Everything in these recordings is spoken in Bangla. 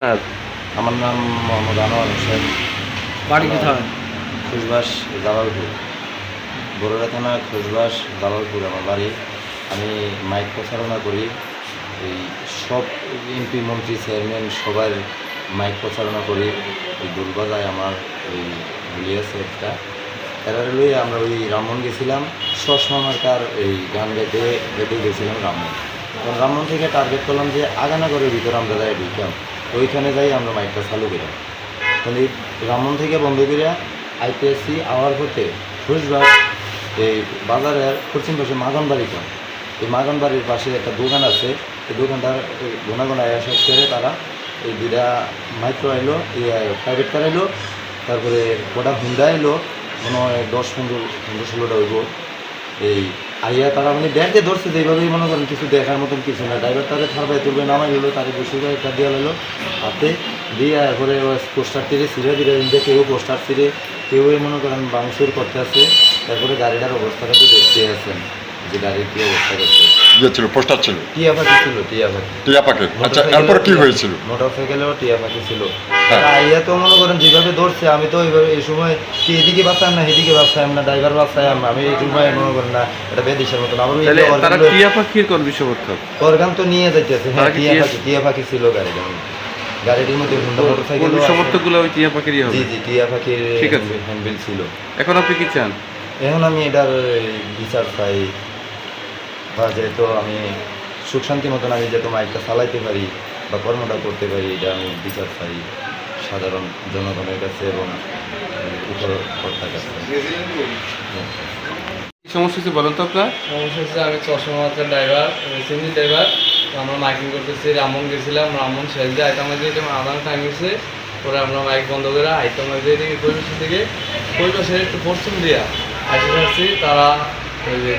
হ্যাঁ, আমার নাম মোহাম্মদ আনোয়ার হোসেন। বাড়ি কোথায়? খুশবাস জালালপুর, বরুড়া থানা খুশবাস জালালপুর আমার বাড়ি। আমি মাইক প্রচারণা করি। এই সব এমপি মন্ত্রী চেয়ারম্যান সবার মাইক প্রচারণা করি। ওই দোল বাজায় আমার ওই ভুলি আছে একটা এরারে লইয়ে আমরা ওই রামমন গেছিলাম। সসমা মার্কার এই গান গাইতে গাইতে গেছিলাম রামমন। তখন রামমন থেকে টার্গেট করলাম যে আগানাগরের ভিতরে আমরা যাই ঢুকলাম, ওইখানে যাই আমরা মাইকটা চালু করি। তখন এই রামমন থেকে বন্ধ করিয়া আইপিএসসি আওয়ার হতে খুশবাস এই বাজারের পশ্চিম পাশে মাগনবাড়িটা, এই মাগনবাড়ির পাশে একটা দোকান আছে। এই দোকানটার গোনা গোনা সব করে তারা এই দুইটা মাইক্রো আইলো, প্রাইভেট কার আইলো, তারপরে কটা হুন্ডা এলো, মনে হয় 10-15-16টা হইব। এই আইয়া তারা মানে ব্যাগ দিয়ে ধরছে, যে এইভাবেই মনে করেন কিছু দেখার মতন কিছু না। ড্রাইভার তাদের থারবাই তুলবে নামাই হলো, তাদের 200 টাকা দেওয়া হলো হাতে দিয়ে। এরপরে পোস্টার তীরে ছিঁড়ে দিলে, কেউ পোস্টার ছিঁড়ে, কেউ মনে করেন বাংসুর করতে আছে। তারপরে গাড়িটার অবস্থাটা তো দেখতে আছেন যে গাড়ির কী অবস্থা করছে। ছিল পোস্টার ছিল, টিয়া পাখি ছিল, টিয়া পাখি। টিয়া পাখি। আচ্ছা, এরপর কি হয়েছিল? মোটরসাইকেলেও টিয়া পাখি ছিল। আইয়া তো মনে করেন যেভাবে ধরছে, আমি তো এইভাবে এই সময় কি এদিকে বাঁচাম না এদিকে বাঁচাম না, ড্রাইভার বাঁচাম, আমি এই সময় মনে করেন না এটা বেদিসের মতন। আবার টিয়া পাখির কর্মী সমর্থক অর্গান তো নিয়ে যাইতেছে। হ্যাঁ, টিয়া পাখি ছিল গাড়িটির মধ্যে। হুন্ডা মোটরসাইকেল সমর্থকগুলো ওই টিয়া পাখিরই হবে। জি জি, টিয়া পাখির ঠিক আছে, হ্যান্ডবিল ছিল। এখন আপনি কি চান? এখন আমি এটার বিচার চাই, বা যেহেতু আমি সুখ শান্তি মতন আমি যেহেতু মাইকটা চালাইতে পারি বা কর্মটা করতে পারি, এটা আমি বিচার চাই সাধারণ জনগণের কাছে এবং উপরকর্তার কাছে। কি সমস্যা হচ্ছে বলেন তো আপনার? সমস্যা হচ্ছে আমি চশমা মাত্র ড্রাইভার, সিএনজি ড্রাইভার। আমরা মাইকিং করতেছি, রামন গেছিলাম, রামন শেষ দিয়ে আইতাম দিয়ে আদান টাইম গেছে। পরে আমরা মাইক বন্ধ করে আইতাম দিয়ে পরিবেশ থেকে পরিবেশের একটু পশ্চিম দিয়া আসে আসছি। তারা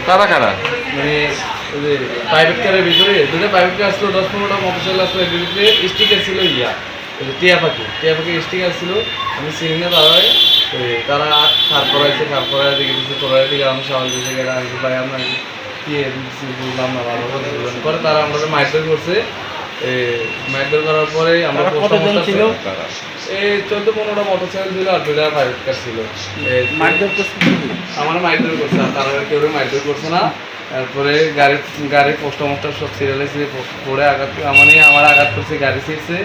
কারা কারা? মানে ওই যে প্রাইভেট কারের ভিতরে দুটো প্রাইভেট কার আসলো, 10-15টা মোটরসাইকেল আসলো, এর ভিতরে স্টিকার ছিল টিয়া পাখির স্টিকার ছিল। আমি সিগনে দাঁড়ায় তারা খার করাইছে, খার করাই দিকে কিছু করাই দিকে আমি সবাই বুঝে গেলাম ভাই আপনার কি বললাম না ভালো পরে তারা আমাদের মাইকবের করছে। মাইকবের করার পরে আমরা ছিল এই 14-15টা মোটরসাইকেল ছিল আর 2টা প্রাইভেট কার ছিল। আমার মাইকবের করছে, আর তারা কেউ মাইকবের করছে না। তারপরে গাড়ির পোস্টার সব সিরিয়ালাইছে পরে আঘাত আমার আঘাত করছে, গাড়ি ছিঁড়ছে।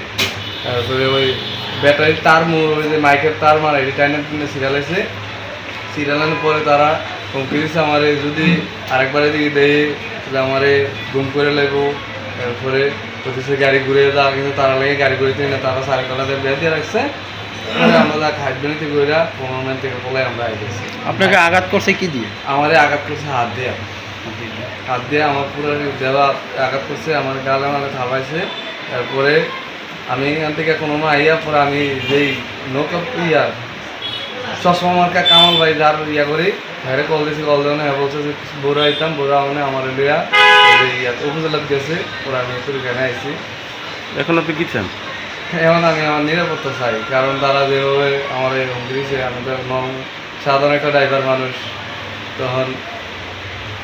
তারপরে ওই ব্যাটারির তার ওই যে মাইকের তার মারা রিটার্নের জন্য সিরিয়ালাইছে। সিরিয়ালানোর পরে তারা হুমকি দিচ্ছে আমারে যদি আরেকবার দিকে দেয় তাহলে আমারে গুম করে লাগবো। তারপরে হচ্ছে গাড়ি ঘুরে যাওয়া, কিন্তু তারা লাগে গাড়ি ঘুরে না, তারা সাড়ে কলাতে বের দিয়ে রাখছে। আমরা যা খাদ্য নিতে ঘুরে 15 মিনিট থেকে বলে আমরা আইতেছি। আপনাকে আঘাত করছে কি দিয়ে? আমারে আঘাত করছে হাত দিয়ে আমার পুরো দেওয়া আঘাত করছে, আমার গালে আমাকে থাবাইছে। তারপরে আমি এখান থেকে কোনো আইয়া পরে আমি যেই নৌকা চশমা মার্কা কামাল ভাই যার করি হ্যাঁ কল দিয়েছি, কল দেওয়া হ্যাঁ বলছে যে বোরা আইতাম, বোরা মানে আমার লিয়া উপজেলাত গেছে। পরে আমি এখানে আইছি। এখন আপনি কি চান? এখন আমি আমার নিরাপত্তা চাই, কারণ তারা যেভাবে আমার হুমকি দিয়েছে, আমি তো সাধারণ একটা ড্রাইভার মানুষ, তখন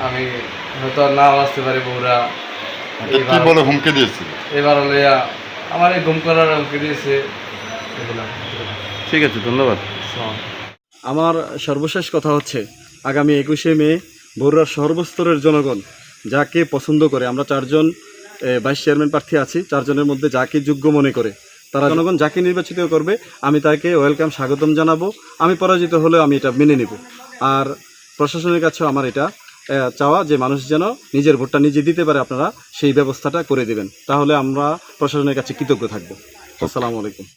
আমি হয়তো আর নাও আসতে পারি। বউরা কি বলে হুমকি দিয়েছিল? এবার লইয়া আমার এই গুম করার হুমকি দিয়েছে। ঠিক আছে, ধন্যবাদ। আমার সর্বশেষ কথা হচ্ছে, আগামী 21শে মে বরুড়ার সর্বস্তরের জনগণ যাকে পছন্দ করে, আমরা 4 জন ভাইস চেয়ারম্যান প্রার্থী আছি, 4 জনের মধ্যে যাকে যোগ্য মনে করে তারা জনগণ যাকে নির্বাচিত করবে আমি তাকে ওয়েলকাম স্বাগতম জানাবো। আমি পরাজিত হলেও আমি এটা মেনে নেব। আর প্রশাসনের কাছেও আমার এটা চাওয়া যে মানুষ যেন নিজের ভোটটা নিজে দিতে পারে, আপনারা সেই ব্যবস্থাটা করে দেবেন, তাহলে আমরা প্রশাসনের কাছে কৃতজ্ঞ থাকবো। আসসালামু আলাইকুম।